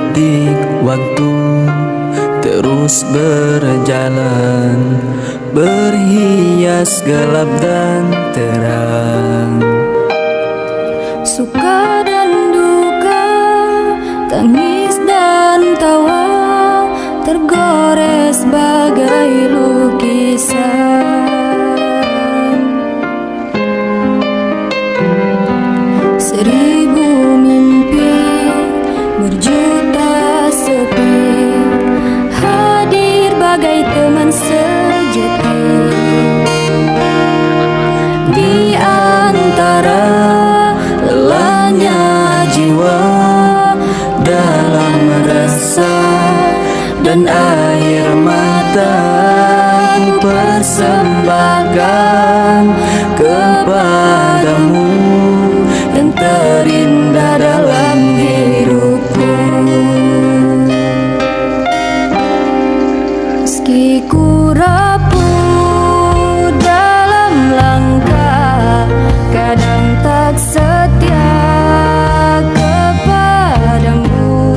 detik waktu terus berjalan, berhias gelap dan terang. Suka dan duka, tangis dan tawa, tergores bagai lukisan. Seribu mimpi, berjuta sepi, hadir bagai teman sejati. Di antara lelahnya jiwa, dalam resah dan air mata, ku persembahkan kepadamu yang terindah dalam hidupku. Meski ku rapuh dalam langkah, kadang tak setia kepadamu,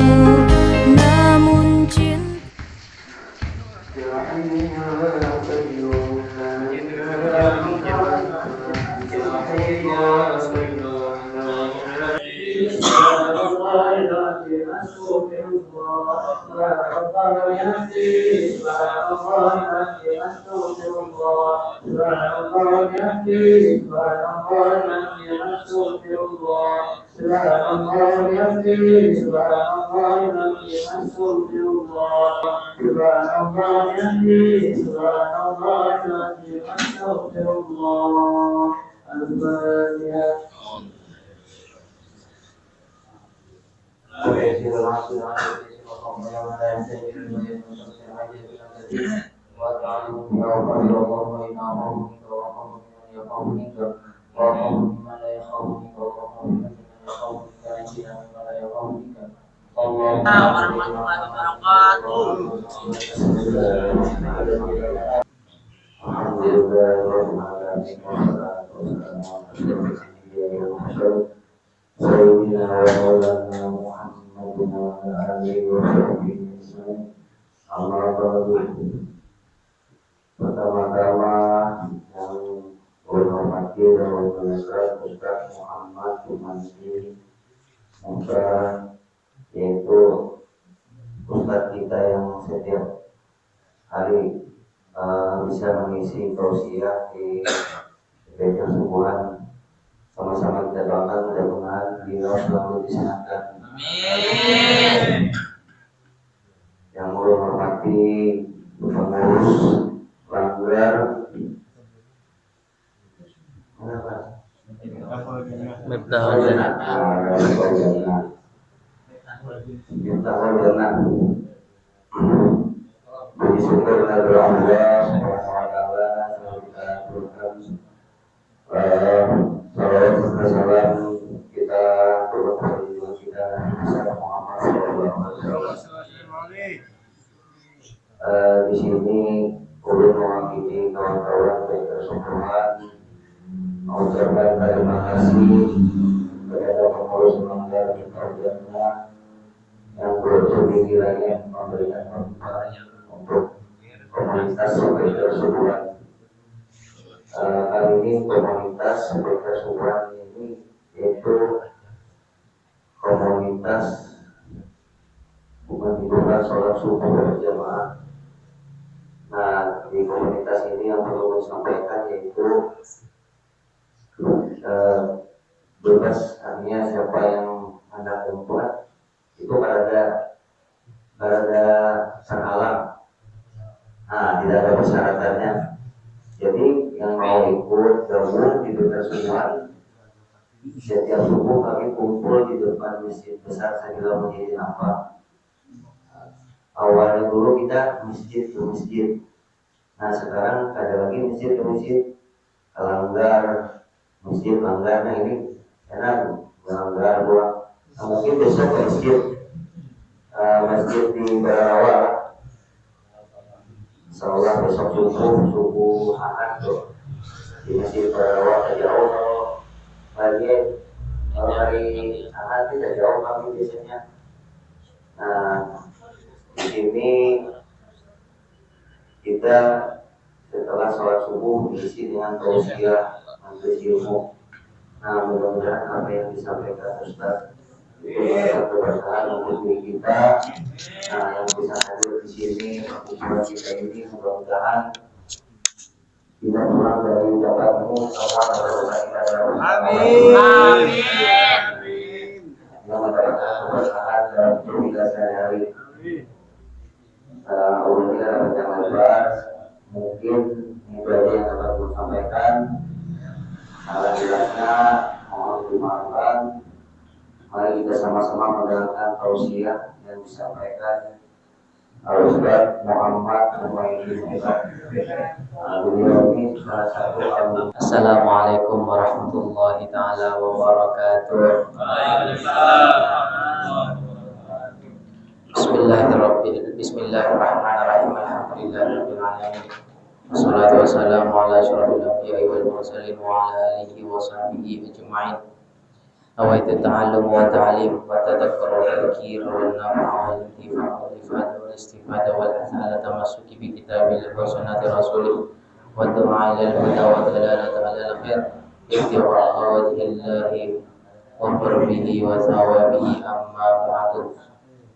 namun cinta. Warahmatullahi wabarakatuh. Pertama-tama yang hormati dan berkenan Ustaz Muhammad Jumanji Musa, yaitu Ustaz kita yang setiap hari bisa mengisi tausiah di gereja subuhan. Sama-sama kita doakan mudah-mudahan beliau selalu disehatkan. Amin. Yang hormati pengurus Langgar Miftahul Jannah. Puji syukur kepada Allah Subhanahu wa taala, kita aturkan salawat serta salam kita kepada kita Nabi Muhammad sallallahu alaihi wasallam. Di sini ulun mewakili kawan-kawan dari persekutuan mengucapkan terima kasih kepada pengurus Langgar Miftahul Jannah yang bersudi kiranya memberikan manfaat untuk komunitas sebagai persekutuan. Kali ini komunitas sebagai persekutuan ini yaitu komunitas bukan sholat subuh berjamaah. Nah, di komunitas ini yang perlu disampaikan yaitu bebas, artinya siapa yang hendak membuat itu berada serhalang. Nah, tidak ada persyaratannya. Jadi yang mau ikut gabung di persekutuan, setiap subuh kami kumpul di depan masjid besar Sabilah Mujahidin apa. Awalnya dulu kita masjid ke masjid. Nah sekarang ada lagi masjid ke masjid. Langgar, masjid Langgar. Nah ini enak, Langgar buang. Nah, mungkin besok ke masjid di Barawa. Insyaallah besok subuh Ahad tuh di masjid Barawa tak jauh. Lagi hari Ahad tidak jauh kami biasanya. Nah sini kita setelah sholat subuh diisi dengan tausiah majelis ilmu. Nah, mudah-mudahan apa yang disampaikan Ustaz itu bisa keberkahan untuk diri kita. Nah, yang bisa hadir di sini, tujuan kita ini mudah-mudahan kita pulang dari ucapan ini semua berdoa kita dalam Amin. yang memberikan keberkahan dalam hidup kita sehari-hari. Alhamdulillah panjang lebar, mungkin itu aja yang dapat saya sampaikan. Alhamdulillahnya mohon dimaafkan. Mari kita sama-sama mendengarkan tausiah yang disampaikan Al-Ustaz Muhammad Muhammad. Beliau ini salah satu alumni. Assalamualaikum warahmatullahi taala wabarakatuh. Bismillahirrahmanirrahim. Alhamdulillahirabbil alamin. Wassalatu wassalamu ala asyrofil anbiya'i wal mursalin wa ala alihi wa sahbihi ajma'in. Nawaitu ta'allum wa ta'lim wa tadhakkur wa tadhkir wa nafa'a wal intifa' wal ifada wal istifada wal hasala tamassuki bi kitabillah wa sunnati rasulih wa du'a ila al-huda wa dalalata ala al-khair ibtigha'a wajhillahi wa qurbihi wa thawabihi amma ba'du.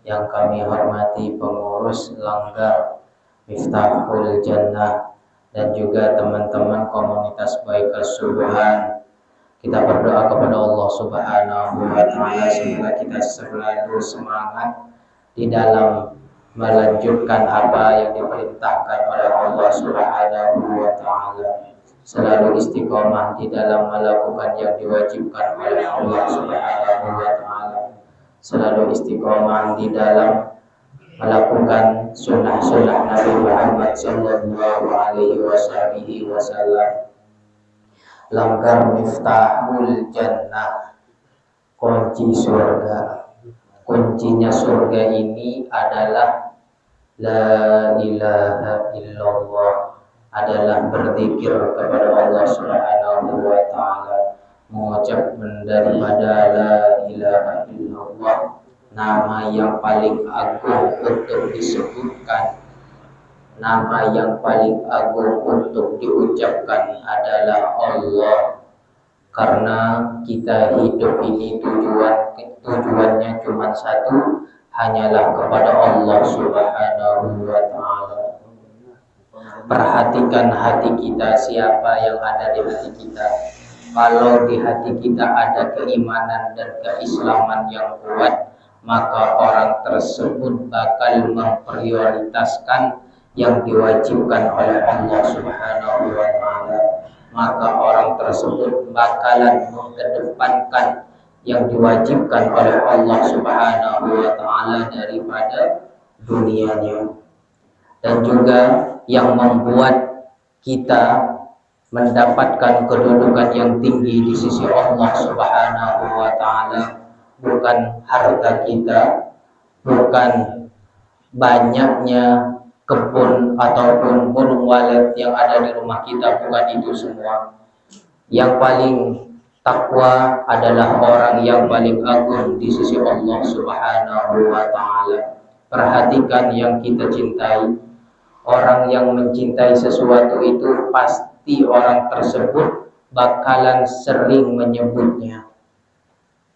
Yang kami hormati pengurus Langgar Miftahul Jannah dan juga teman-teman komunitas Baikal Subhan. Kita berdoa kepada Allah Subhanahu wa taala semoga kita selalu semangat di dalam melanjutkan apa yang diperintahkan oleh Allah Subhanahu wa taala. Selalu istiqomah di dalam melakukan yang diwajibkan oleh Allah Subhanahu wa taala. Selalu istiqomah di dalam melakukan sunnah-sunnah Nabi Muhammad sallallahu alaihi wasallam. Langgar Miftahul Jannah, kunci surga. Kuncinya surga ini adalah la ilaha illallah, adalah berzikir kepada Allah Subhanahu wa taala, mengucap daripada la ilaha illallah, nama yang paling agung untuk disebutkan. Nama yang paling agung untuk diucapkan adalah Allah. Karena kita hidup ini tujuannya cuma satu, hanyalah kepada Allah Subhanahu wa taala. Perhatikan hati kita, siapa yang ada di hati kita. Kalau di hati kita ada keimanan dan keislaman yang kuat, maka orang tersebut bakal memprioritaskan yang diwajibkan oleh Allah Subhanahu wa taala. Maka orang tersebut bakalan mengedepankan yang diwajibkan oleh Allah Subhanahu wa taala daripada dunianya. Dan juga yang membuat kita mendapatkan kedudukan yang tinggi di sisi Allah Subhanahu wa taala bukan harta kita, bukan banyaknya kebun ataupun burung walet yang ada di rumah kita, bukan itu semua. Yang paling takwa adalah orang yang paling agung di sisi Allah Subhanahu wa taala. Perhatikan yang kita cintai. Orang yang mencintai sesuatu itu pasti orang tersebut bakalan sering menyebutnya.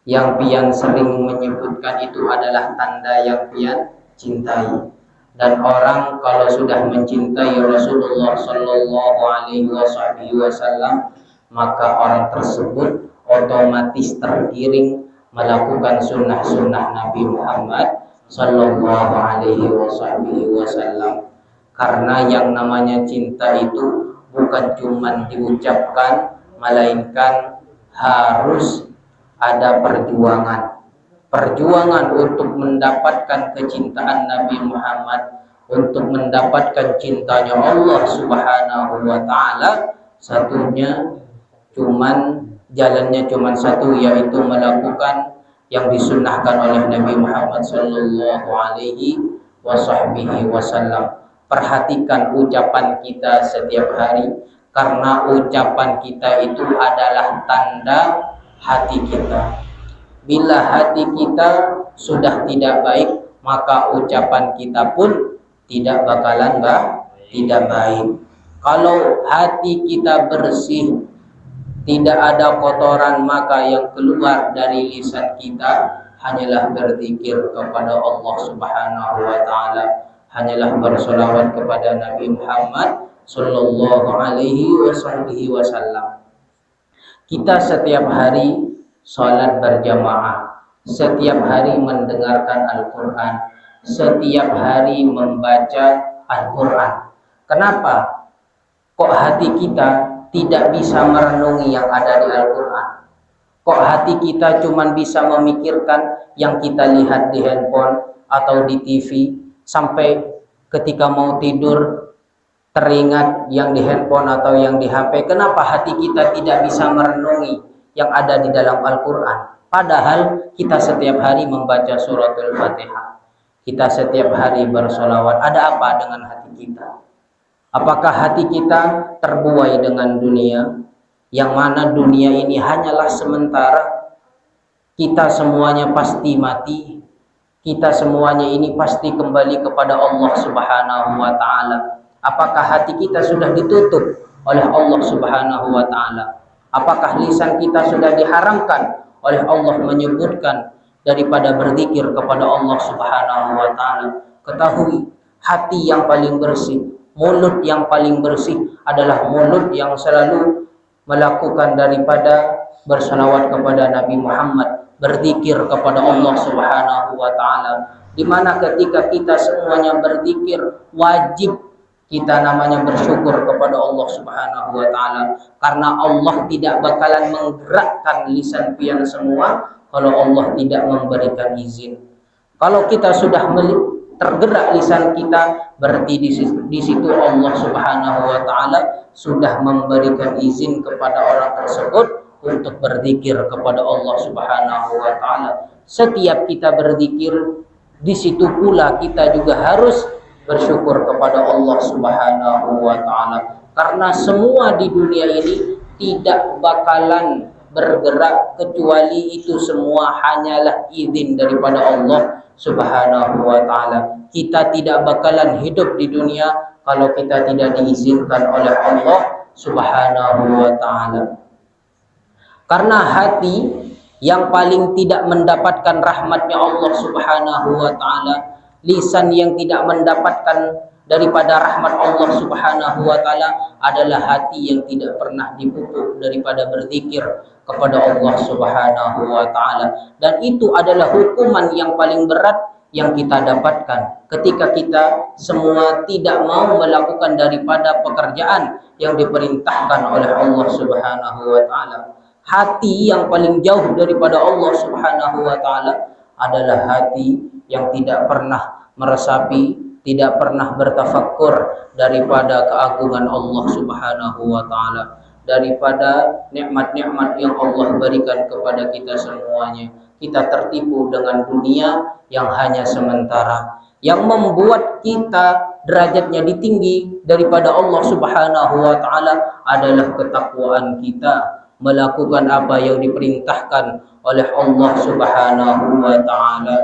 Yang pian sering menyebutkan itu adalah tanda yang pian cintai. Dan orang kalau sudah mencintai Rasulullah Sallallahu Alaihi Wasallam, maka orang tersebut otomatis tergiring melakukan sunnah-sunnah Nabi Muhammad Sallallahu Alaihi Wasallam. Karena yang namanya cinta itu bukan cuma diucapkan, melainkan harus ada perjuangan. Perjuangan untuk mendapatkan kecintaan Nabi Muhammad, untuk mendapatkan cintanya Allah Subhanahu wa taala, jalannya cuman satu, yaitu melakukan yang disunnahkan oleh Nabi Muhammad sallallahu alaihi wasallam. Perhatikan ucapan kita setiap hari, karena ucapan kita itu adalah tanda hati kita. Bila hati kita sudah tidak baik, maka ucapan kita pun tidak bakalan tidak baik. Kalau hati kita bersih, tidak ada kotoran, maka yang keluar dari lisan kita hanyalah berzikir kepada Allah Subhanahu wa taala, hanyalah bersolawat kepada Nabi Muhammad sallallahu alaihi wasallam. Kita setiap hari salat berjamaah, setiap hari mendengarkan Al-Qur'an, setiap hari membaca Al-Qur'an. Kenapa kok hati kita tidak bisa merenungi yang ada di Al-Quran? Kok hati kita cuma bisa memikirkan yang kita lihat di handphone atau di TV, sampai ketika mau tidur teringat yang di handphone atau yang di HP? Kenapa hati kita tidak bisa merenungi yang ada di dalam Al-Quran? Padahal kita setiap hari membaca suratul Fatihah, kita setiap hari bersolawat. Ada apa dengan hati kita? Apakah hati kita terbuai dengan dunia, yang mana dunia ini hanyalah sementara? Kita semuanya pasti mati, kita semuanya ini pasti kembali kepada Allah Subhanahu wa ta'ala. Apakah hati kita sudah ditutup oleh Allah Subhanahu wa ta'ala? Apakah lisan kita sudah diharamkan oleh Allah menyebutkan daripada berzikir kepada Allah Subhanahu wa ta'ala? Ketahui, hati yang paling bersih, mulut yang paling bersih adalah mulut yang selalu melakukan daripada bersalawat kepada Nabi Muhammad, berzikir kepada Allah Subhanahu wa ta'ala. Dimana ketika kita semuanya berzikir, wajib kita namanya bersyukur kepada Allah Subhanahu wa ta'ala, karena Allah tidak bakalan menggerakkan lisan pian semua kalau Allah tidak memberikan izin. Kalau kita sudah tergerak lisan kita, berarti di situ Allah Subhanahu wa ta'ala sudah memberikan izin kepada orang tersebut untuk berzikir kepada Allah Subhanahu wa ta'ala. Setiap kita berzikir, di situ pula kita juga harus bersyukur kepada Allah Subhanahu wa ta'ala, karena semua di dunia ini tidak bakalan bergerak kecuali itu semua hanyalah izin daripada Allah Subhanahu wa ta'ala. Kita tidak bakalan hidup di dunia kalau kita tidak diizinkan oleh Allah Subhanahu wa ta'ala. Karena hati yang paling tidak mendapatkan rahmatnya Allah Subhanahu wa ta'ala, lisan yang tidak mendapatkan daripada rahmat Allah Subhanahu wa ta'ala adalah hati yang tidak pernah dipupuk daripada berzikir kepada Allah Subhanahu wa ta'ala. Dan itu adalah hukuman yang paling berat yang kita dapatkan ketika kita semua tidak mau melakukan daripada pekerjaan yang diperintahkan oleh Allah Subhanahu wa ta'ala. Hati yang paling jauh daripada Allah Subhanahu wa ta'ala adalah hati yang tidak pernah meresapi, tidak pernah bertafakkur daripada keagungan Allah Subhanahu wa ta'ala, daripada nikmat-nikmat yang Allah berikan kepada kita semuanya. Kita tertipu dengan dunia yang hanya sementara, yang membuat kita derajatnya ditinggi daripada Allah Subhanahu wa ta'ala adalah ketakwaan kita, melakukan apa yang diperintahkan oleh Allah Subhanahu wa ta'ala,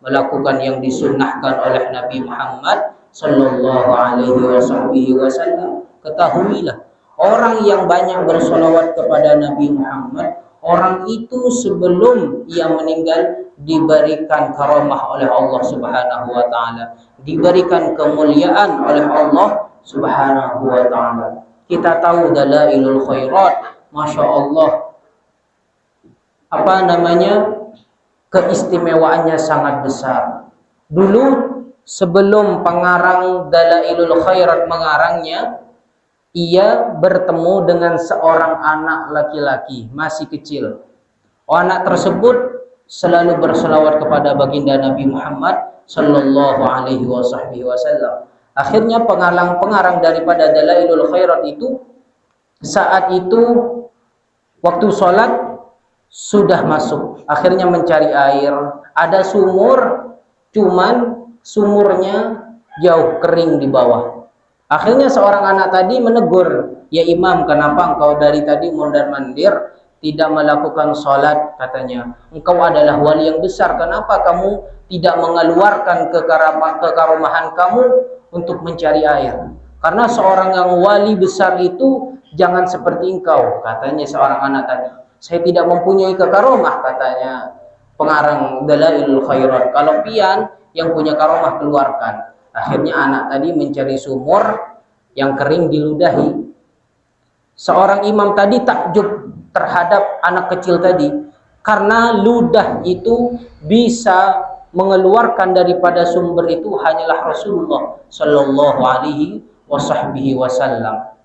melakukan yang disunnahkan oleh Nabi Muhammad sallallahu alaihi wasallam. Ketahuilah, orang yang banyak bersolawat kepada Nabi Muhammad, orang itu sebelum ia meninggal diberikan karamah oleh Allah Subhanahu wa ta'ala, diberikan kemuliaan oleh Allah Subhanahu wa ta'ala. Kita tahu dalailul khairat, Masya Allah, keistimewaannya sangat besar. Dulu sebelum pengarang Dalailul Khairat mengarangnya, ia bertemu dengan seorang anak laki-laki masih kecil. Anak tersebut selalu berselawat kepada baginda Nabi Muhammad sallallahu alaihi wasallam. Akhirnya pengarang daripada Dalailul Khairat itu saat itu waktu sholat sudah masuk, akhirnya mencari air. Ada sumur, cuman sumurnya jauh kering di bawah. Akhirnya seorang anak tadi menegur, "Ya Imam, kenapa engkau dari tadi mondar-mandir tidak melakukan sholat, katanya, engkau adalah wali yang besar. Kenapa kamu tidak mengeluarkan kekaromahan kamu untuk mencari air? Karena seorang yang wali besar itu jangan seperti engkau, katanya seorang anak tadi. Saya tidak mempunyai kekaromah, katanya pengarang Dalailul Khairat. Kalau pian yang punya karomah keluarkan. Akhirnya anak tadi mencari sumur yang kering diludahi. Seorang imam tadi takjub terhadap anak kecil tadi, karena ludah itu bisa mengeluarkan daripada sumber itu hanyalah Rasulullah Sallallahu Alaihi Wasallam.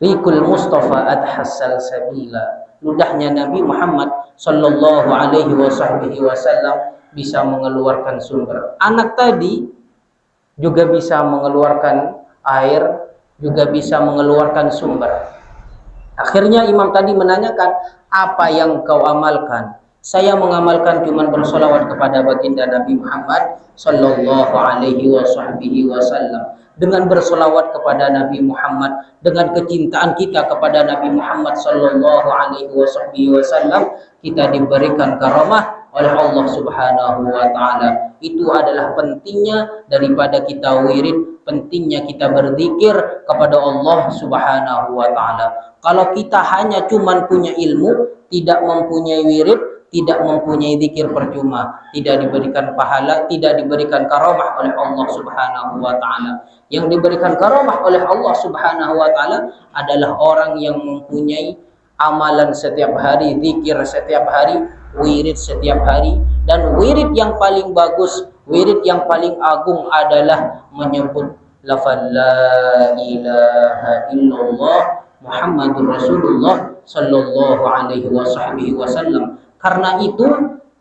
Rikul Mustafa adhassal sabila. Ludahnya Nabi Muhammad Sallallahu Alaihi Wasallam bisa mengeluarkan sumber. Anak tadi juga bisa mengeluarkan air, juga bisa mengeluarkan sumber. Akhirnya imam tadi menanyakan, apa yang kau amalkan? Saya mengamalkan cuma bersolawat kepada baginda Nabi Muhammad Sallallahu Alaihi Wasallam. Dengan bersolawat kepada Nabi Muhammad, dengan kecintaan kita kepada Nabi Muhammad Sallallahu Alaihi Wasallam, kita diberikan karamah oleh Allah Subhanahu Wa Taala. Itu adalah pentingnya daripada kita wirid, pentingnya kita berzikir kepada Allah Subhanahu Wa Taala. Kalau kita hanya cuman punya ilmu, tidak mempunyai wirid, tidak mempunyai zikir, percuma, tidak diberikan pahala, tidak diberikan karamah oleh Allah Subhanahu Wa Taala. Yang diberikan karamah oleh Allah Subhanahu Wa Taala adalah orang yang mempunyai amalan setiap hari, zikir setiap hari, wirid setiap hari. Dan wirid yang paling bagus, wirid yang paling agung adalah menyebut lafaz la ilaha illallah Muhammadur Rasulullah Sallallahu Alaihi Wasallam. Karena itu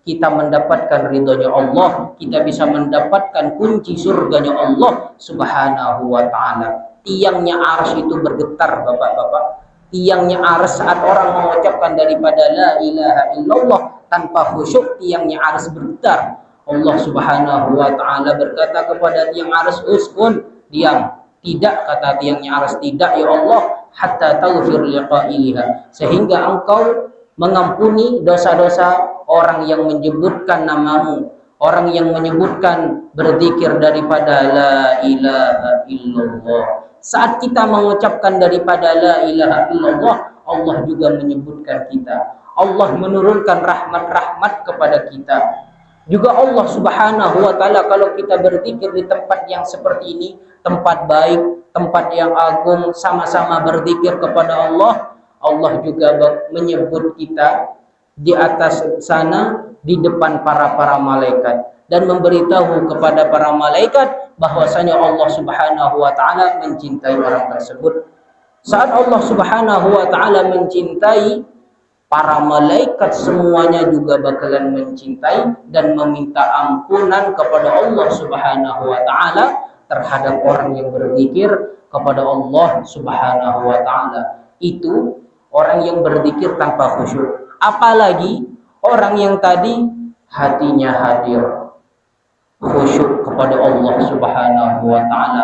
kita mendapatkan ridhonya Allah, kita bisa mendapatkan kunci surganya Allah Subhanahu Wa Taala. Tiangnya arsy itu bergetar, bapak-bapak. Tiangnya arsy saat orang mengucapkan daripada la ilaha illallah tanpa khusyuk, tiangnya arsy bergetar. Allah Subhanahu Wa Taala berkata kepada tiang arsy, uskun, diam. Tidak, kata tiangnya arsy, tidak ya Allah, hatta taghfir liqailiha, sehingga engkau mengampuni dosa-dosa orang yang menyebutkan namamu, orang yang menyebutkan berzikir daripada la ilaha illallah. Saat kita mengucapkan daripada la ilaha illallah, Allah juga menyebutkan kita. Allah menurunkan rahmat-rahmat kepada kita. Juga Allah Subhanahu Wa Taala kalau kita berzikir di tempat yang seperti ini, tempat baik, tempat yang agung, sama-sama berzikir kepada Allah, Allah juga menyebut kita di atas sana di depan para malaikat dan memberitahu kepada para malaikat bahwasanya Allah Subhanahu Wa Taala mencintai orang tersebut. Saat Allah Subhanahu Wa Taala mencintai, para malaikat semuanya juga bakalan mencintai dan meminta ampunan kepada Allah Subhanahu Wa Taala terhadap orang yang berzikir kepada Allah Subhanahu Wa Taala. Itu orang yang berzikir tanpa khusyuk. Apalagi orang yang tadi hatinya hadir, khusyuk kepada Allah Subhanahu Wa Taala.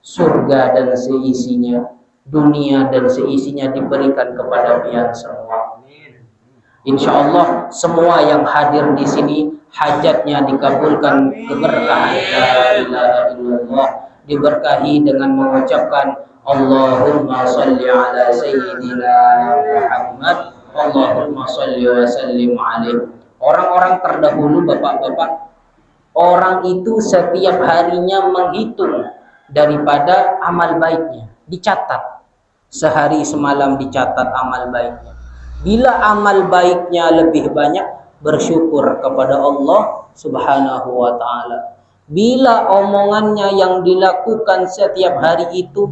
Surga dan seisinya, dunia dan seisinya diberikan kepada pian semua. Insya Allah semua yang hadir di sini hajatnya dikabulkan, keberkahan la ilaha illallah diberkahi dengan mengucapkan Allahumma salli ala sayyidina Muhammad, Allahumma salli wa sallim alaihi. Orang-orang terdahulu, bapak-bapak, orang itu setiap harinya menghitung daripada amal baiknya, dicatat. Sehari semalam dicatat amal baiknya. Bila amal baiknya lebih banyak, bersyukur kepada Allah Subhanahu Wa Taala. Bila omongannya yang dilakukan setiap hari itu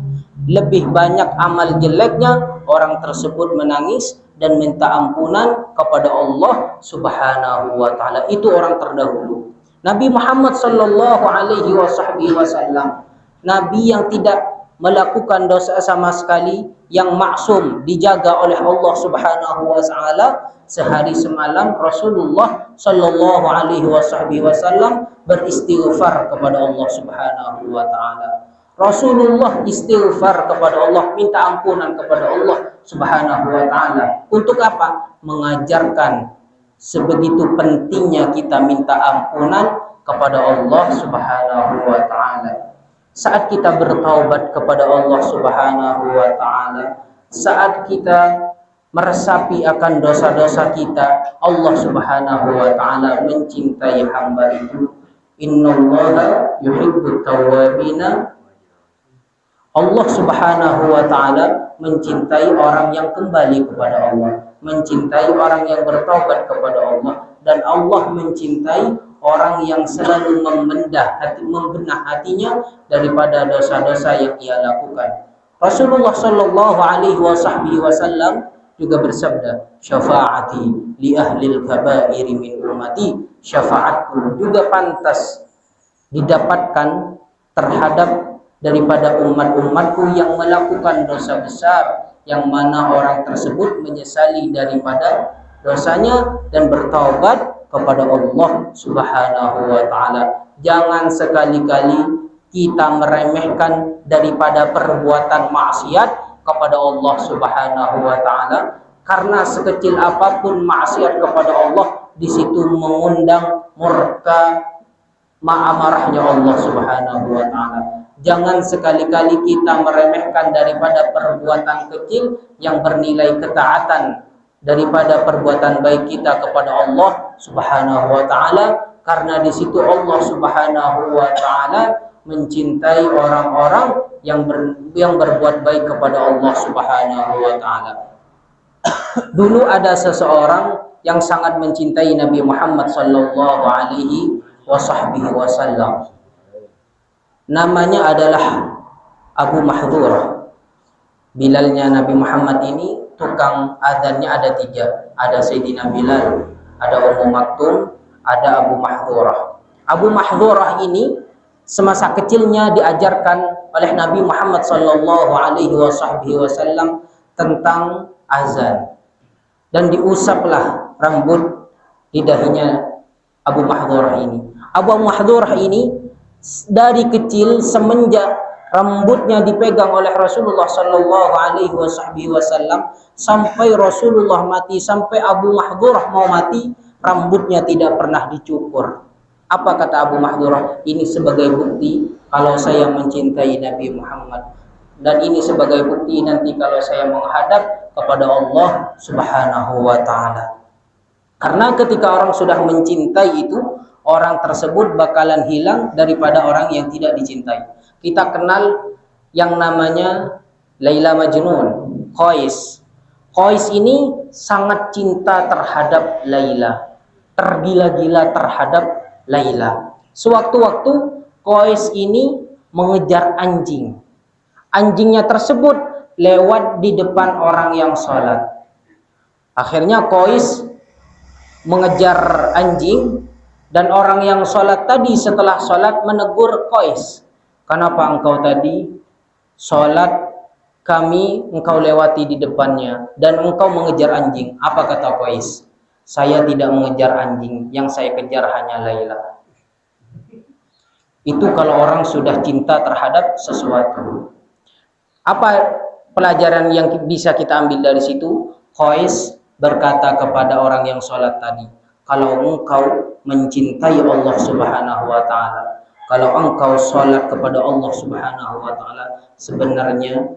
lebih banyak amal jeleknya, orang tersebut menangis dan minta ampunan kepada Allah Subhanahu Wa Taala. Itu orang terdahulu. Nabi Muhammad Sallallahu Alaihi Wasallam, Nabi yang tidak melakukan dosa sama sekali, yang maksum, dijaga oleh Allah Subhanahu Wa Taala. Sehari semalam Rasulullah Sallallahu Alaihi Wasallam beristighfar kepada Allah Subhanahu Wa Taala. Rasulullah istighfar kepada Allah, minta ampunan kepada Allah Subhanahu wa taala. Untuk apa? Mengajarkan sebegitu pentingnya kita minta ampunan kepada Allah Subhanahu wa taala. Saat kita bertaubat kepada Allah Subhanahu wa taala, saat kita meresapi akan dosa-dosa kita, Allah Subhanahu wa taala mencintai hamba itu. Innallaha yuhibbut tawwabina. Allah Subhanahu wa taala mencintai orang yang kembali kepada Allah, mencintai orang yang bertaubat kepada Allah, dan Allah mencintai orang yang selalu membenah hatinya daripada dosa-dosa yang ia lakukan. Rasulullah sallallahu alaihi wasallam juga bersabda, "Syafaati li ahlil kaba'ir min ummati." Syafaatku juga pantas didapatkan terhadap daripada umat-umatku yang melakukan dosa besar, yang mana orang tersebut menyesali daripada dosanya dan bertaubat kepada Allah Subhanahu wa taala. Jangan sekali-kali kita meremehkan daripada perbuatan maksiat kepada Allah Subhanahu wa taala, karena sekecil apapun maksiat kepada Allah, di situ mengundang murka amarahnya Allah Subhanahu wa taala. Jangan sekali-kali kita meremehkan daripada perbuatan kecil yang bernilai ketaatan daripada perbuatan baik kita kepada Allah Subhanahu wa taala, karena di situ Allah Subhanahu wa taala mencintai orang-orang yang berbuat baik kepada Allah Subhanahu wa taala. Dulu ada seseorang yang sangat mencintai Nabi Muhammad sallallahu alaihi wasallam. Namanya adalah Abu Mahdhurah. Bilalnya Nabi Muhammad ini, tukang adzannya ada 3. Ada Sayyidina Bilal, ada Ummu Maktum, ada Abu Mahdhurah. Abu Mahdhurah ini semasa kecilnya diajarkan oleh Nabi Muhammad sallallahu alaihi wasallam tentang azan, dan diusaplah rambut di dahinya Abu Mahdhurah ini. Abu Mahdhurah ini dari kecil, semenjak rambutnya dipegang oleh Rasulullah sallallahu alaihi wasallam sampai Rasulullah mati, sampai Abu Mahdhurah mau mati, rambutnya tidak pernah dicukur. Apa kata Abu Mahdhurah? Ini sebagai bukti kalau saya mencintai Nabi Muhammad, dan ini sebagai bukti nanti kalau saya menghadap kepada Allah Subhanahu wa taala. Karena ketika orang sudah mencintai itu, orang tersebut bakalan hilang daripada orang yang tidak dicintai. Kita kenal yang namanya Laila Majnun, Qais. Qais ini sangat cinta terhadap Laila, tergila-gila terhadap Laila. Sewaktu-waktu Qais ini mengejar anjing. Anjingnya tersebut lewat di depan orang yang sholat. Akhirnya Qais mengejar anjing, dan orang yang sholat tadi setelah sholat menegur Qais, "Kenapa engkau tadi sholat kami engkau lewati di depannya dan engkau mengejar anjing?" Apa kata Qais? "Saya tidak mengejar anjing, yang saya kejar hanya Laila." Itu kalau orang sudah cinta terhadap sesuatu. Apa pelajaran yang bisa kita ambil dari situ? Qais berkata kepada orang yang sholat tadi, "Kalau engkau mencintai Allah Subhanahu wa taala, kalau engkau sholat kepada Allah Subhanahu wa taala,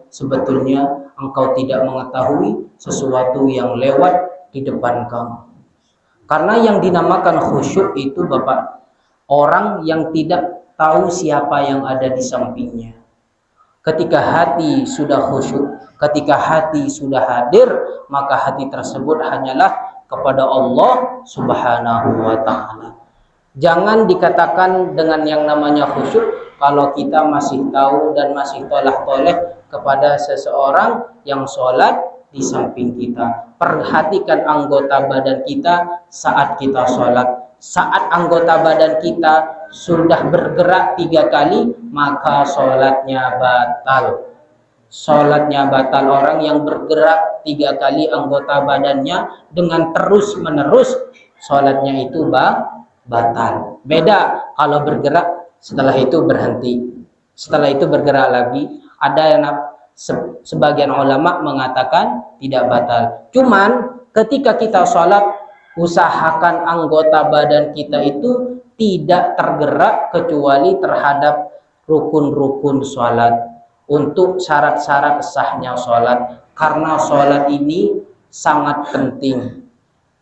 sebetulnya engkau tidak mengetahui sesuatu yang lewat di depan kamu." Karena yang dinamakan khusyuk itu, Bapak, orang yang tidak tahu siapa yang ada di sampingnya. Ketika hati sudah khusyuk, ketika hati sudah hadir, maka hati tersebut hanyalah kepada Allah Subhanahu wa taala. Jangan dikatakan dengan yang namanya khusyuk kalau kita masih tahu dan masih toleh-toleh kepada seseorang yang sholat di samping kita. Perhatikan anggota badan kita saat kita sholat. Saat anggota badan kita sudah bergerak 3 kali, maka sholatnya batal. Sholatnya batal. Orang yang bergerak 3 kali anggota badannya dengan terus menerus, sholatnya itu batal. Beda kalau bergerak setelah itu berhenti. Setelah itu bergerak lagi. Ada yang sebagian ulama mengatakan tidak batal. Cuman ketika kita sholat, usahakan anggota badan kita itu tidak tergerak kecuali terhadap rukun-rukun sholat. Untuk syarat-syarat sahnya sholat. Karena sholat ini sangat penting.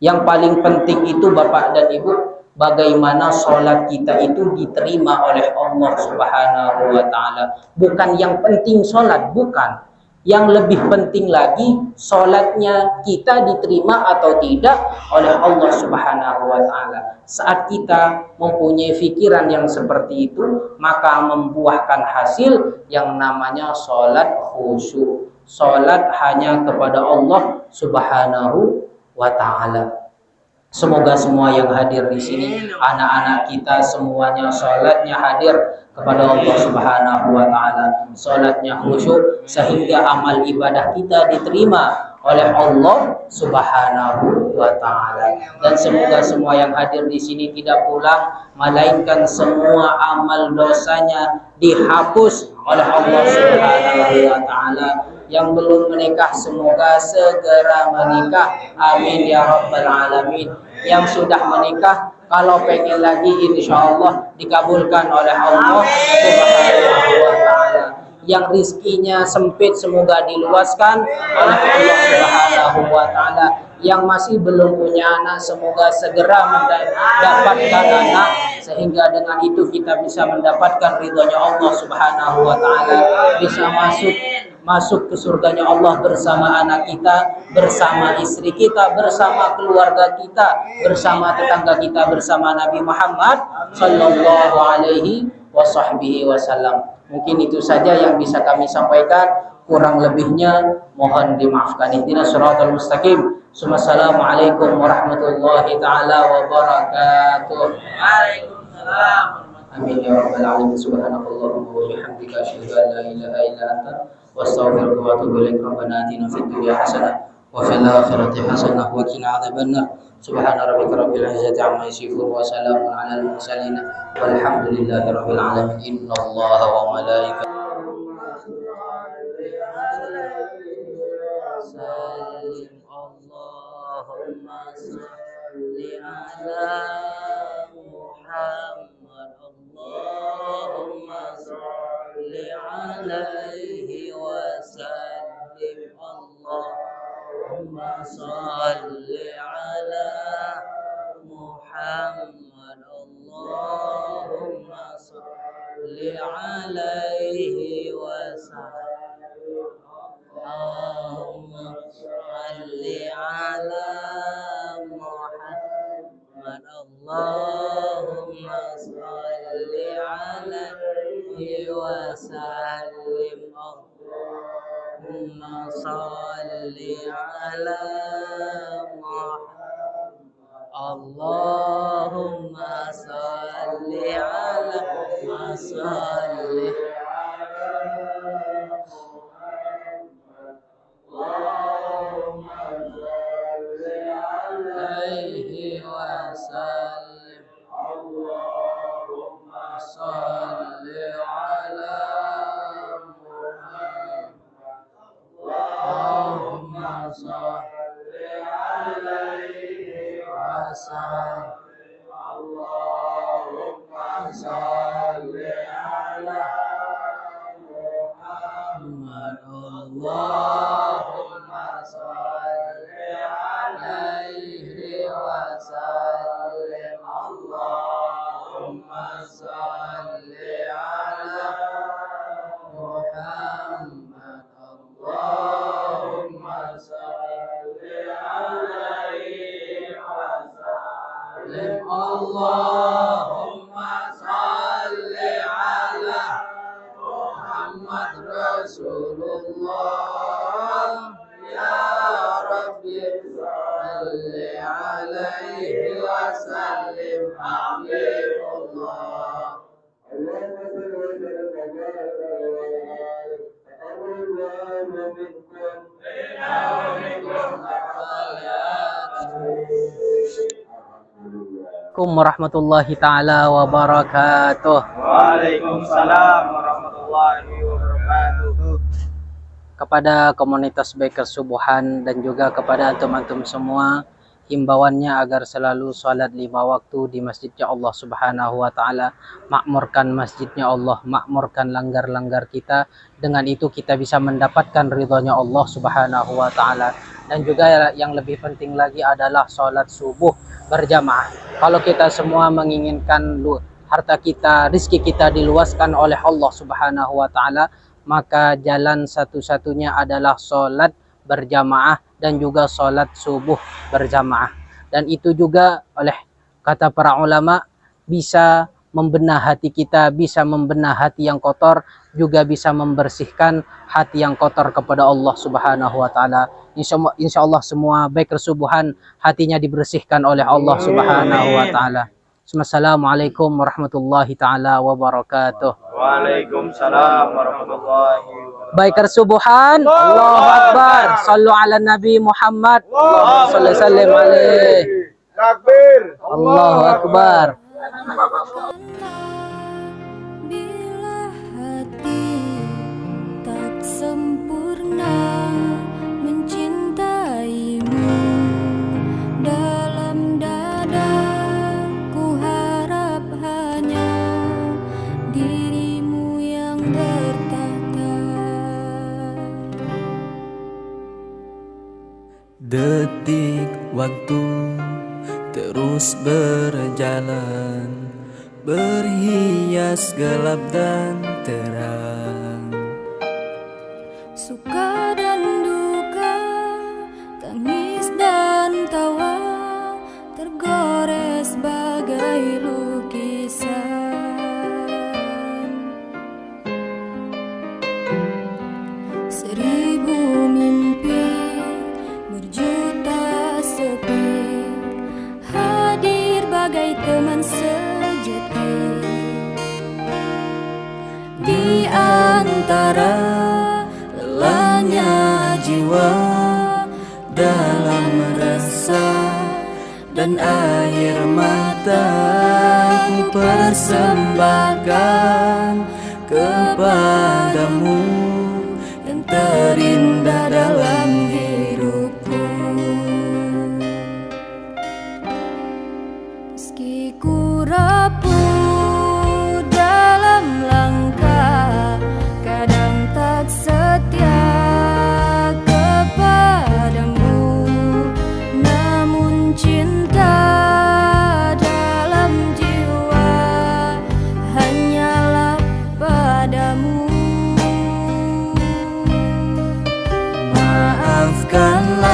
Yang paling penting itu Bapak dan Ibu, bagaimana sholat kita itu diterima oleh Allah Subhanahu wa Ta'ala. Bukan yang penting sholat, bukan. Yang lebih penting lagi, sholatnya kita diterima atau tidak oleh Allah Subhanahu wa Ta'ala. Saat kita mempunyai pikiran yang seperti itu, maka membuahkan hasil yang namanya sholat khusyuk. Sholat hanya kepada Allah Subhanahu wa Ta'ala. Semoga semua yang hadir di sini, anak-anak kita semuanya sholatnya hadir kepada Allah Subhanahu wa Ta'ala. Sholatnya khusyuk sehingga amal ibadah kita diterima oleh Allah Subhanahu wa Ta'ala. Dan semoga semua yang hadir di sini tidak pulang melainkan semua amal dosanya dihapus oleh Allah Subhanahu wa Ta'ala. Yang belum menikah semoga segera menikah, amin ya rabbal alamin. Yang sudah menikah, kalau pengen lagi insya Allah dikabulkan oleh Allah Subhanahu wa Ta'ala. Yang rizkinya sempit semoga diluaskan oleh Allah Subhanahu wa Ta'ala. Yang masih belum punya anak semoga segera mendapatkan anak, sehingga dengan itu kita bisa mendapatkan ridhonya Allah Subhanahu wa Ta'ala, bisa masuk ke surganya Allah bersama anak kita, bersama istri kita, bersama keluarga kita, bersama tetangga kita, bersama Nabi Muhammad sallallahu alaihi wasallam. Mungkin itu saja yang bisa kami sampaikan, kurang lebihnya mohon dimaafkan. Ihdinas siratal mustaqim. Assalamualaikum warahmatullahi taala wabarakatuh. Waalaikumsalam. Amin ya rabbal alamin. Subhanakallahumma wa bihamdika asyhadu an la ilaha illa anta wastaghfiruka wa atubu ilaik. Rabbana atina fid dunya hasanah wa fil akhirati hasanah wa qina adzabannar. Subhana rabbika rabbil izzati amma yasifun wa salamun alal mursalin walhamdulillahi rabbil alamin. Innallaha wa malaikatahu Allahumma salli ala Muhammad. Allahumma salli alaihi wa sallim. Allahumma salli ala Muhammad. Allahumma salli alaihi wa sallim. Allahumma salli ala Muhammad. Allahumma salli alaihi wa sallim. Allahumma salli ala Muhammad. Allahumma salli ala Muhammad. Alaihi wasallim. Allahumma salli ala Muhammad. Allahumma salli alaihi wasallim. Allahumma salli ala Muhammad. Allahumma salli alaihi wasallim. Allahumma salli ala Muhammad. Allahumma salli alaihi wasallim. Allahumma salli ala Muhammad Rasulullah. Ya Rabbi salli alaihi wasallim. Habibullah. Assalamualaikum warahmatullahi taala wabarakatuh. Waalaikumsalam warahmatullahi warahmatullahi wabarakatuh. Kepada komunitas Biker Subuhan dan juga kepada antum-antum semua, himbauannya agar selalu sholat 5 waktu di masjidnya Allah Subhanahu wa Ta'ala. Makmurkan masjidnya Allah, makmurkan langgar-langgar kita. Dengan itu kita bisa mendapatkan ridhonya Allah Subhanahu wa Ta'ala. Dan juga yang lebih penting lagi adalah sholat subuh berjamaah. Kalau kita semua menginginkan harta kita, rizki kita diluaskan oleh Allah Subhanahu wa Ta'ala, maka jalan satu-satunya adalah sholat berjamaah dan juga sholat subuh berjamaah. Dan itu juga oleh kata para ulama bisa membenah hati kita, bisa membenah hati yang kotor, juga bisa membersihkan hati yang kotor kepada Allah Subhanahu wa Ta'ala. Insya Allah semua Biker Subuhan hatinya dibersihkan oleh Allah Subhanahu wa Ta'ala. Assalamualaikum warahmatullahi ta'ala wabarakatuh. Waalaikumsalam warahmatullahi wabarakatuh. Biker Subuhan, Allahu Akbar. Sallu ala Nabi Muhammad. Sallallahu alaihi wasallam. Takbir. Allahu Akbar. Bila hati tak sempurna mencintaimu, dalam dadaku harap hanya dirimu yang bertata. Detik waktu terus berjalan, berhias gelap dan terang. Suka dan duka, tangis dan tawa, tergores bagai lukisan. Seribu mimpi, berjuta sepi, hadir bagai teman sejati. Di antara lelahnya jiwa, dalam rasa dan air mata, ku persembahkan kepadamu yang terindah dalam hidupku. Meski ku rapuh dalam langkah, kadang tak setia kepadamu, namun cinta dalam jiwa hanyalah padamu. Maafkanlah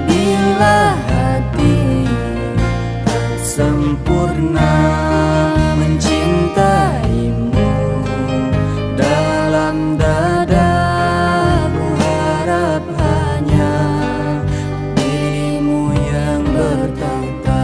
bila hati tak sempurna mencintaimu, dalam dadaku harap hanya dirimu yang bertata.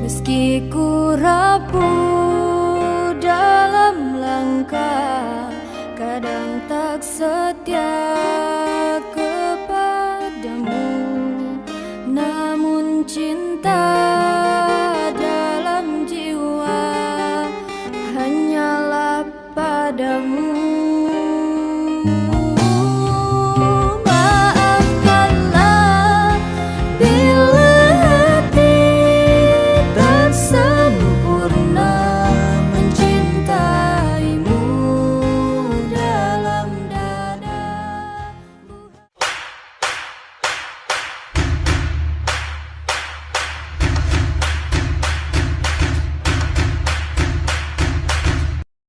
Meski ku rapuh dalam langkah, kadang tak setia kepadamu, namun cinta dalam jiwa hanyalah padamu.